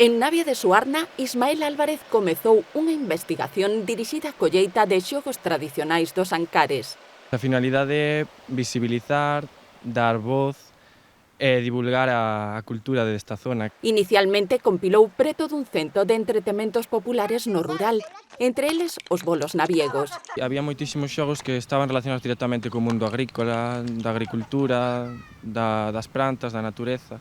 En Navia de Suarna, Ismael Álvarez comezou unha investigación dirixida á colleita de xogos tradicionais dos Ancares. A finalidade é visibilizar, dar voz e divulgar a cultura desta zona. Inicialmente compilou preto dun cento de entretementos populares no rural, entre eles os bolos naviegos. Había moitísimos xogos que estaban relacionados directamente co mundo agrícola, da agricultura, das plantas, da natureza,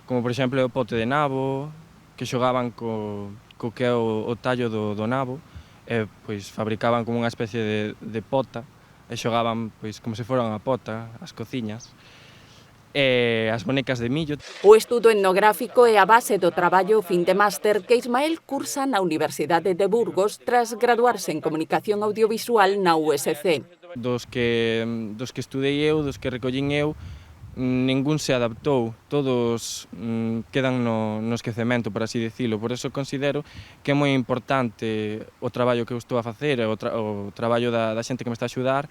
como por exemplo o pote de nabo, que xogaban co que é o tallo do nabo, e pois fabricaban como unha especie de pota, e xogaban pois como se fora unha pota, as cociñas, e as bonecas de millo. O estudo etnográfico é a base do traballo fin de máster que Ismael cursa na Universidade de Burgos tras graduarse en Comunicación Audiovisual na USC. Dos que estudei eu, dos que recollín eu, ningún se adaptou, todos quedan no esquecemento, por así dicilo. Por eso considero que é moi importante o traballo que eu estou a facer, o traballo da xente que me está a axudar,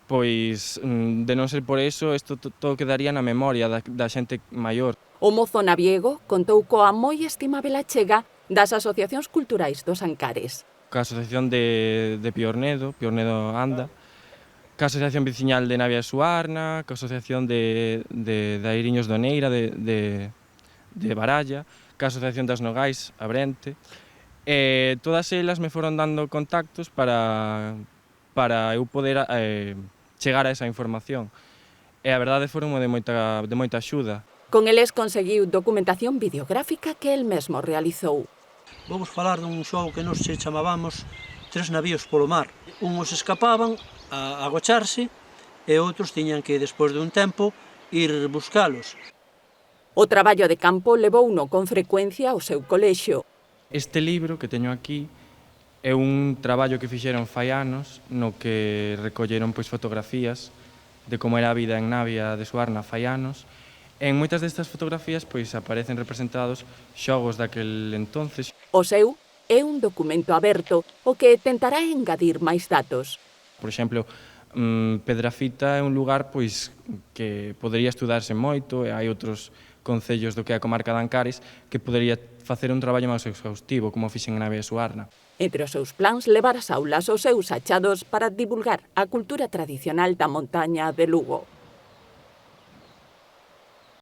pois de non ser por eso, isto todo quedaría na memoria da xente maior. O mozo naviego contou coa moi estimável achega das asociacións culturais dos Ancares. Coa asociación de Piornedo Anda, coa asociación veciñal de Navia de Suarna, coa asociación de Airiños do Neira, de Baralla, coa asociación das Nogais, a Brente, e todas elas me foron dando contactos para eu poder chegar a esa información. E a verdade foron de moita axuda. Con eles conseguiu documentación videográfica que el mesmo realizou. Vamos falar dun xogo que nos chamábamos Tres navíos polo mar. Uns escapaban a agocharse e outros tiñan que, despois de un tempo, ir buscalos. O traballo de campo levouno con frecuencia ao seu colexio. Este libro que teño aquí é un traballo que fixeron fai anos, no que recolleron pois fotografías de como era a vida en Navia de Suarna fai anos. En moitas destas fotografías pois aparecen representados xogos daquel entonces. O seu é un documento aberto, o que tentará engadir máis datos. Por exemplo, Pedrafita é un lugar pois que podería estudarse moito, e hai outros concellos do que é a comarca de Ancares que podería facer un traballo máis exhaustivo, como fixen en Navia de Suarna. Entre os seus plans, levar ás aulas os seus achados para divulgar a cultura tradicional da montaña de Lugo.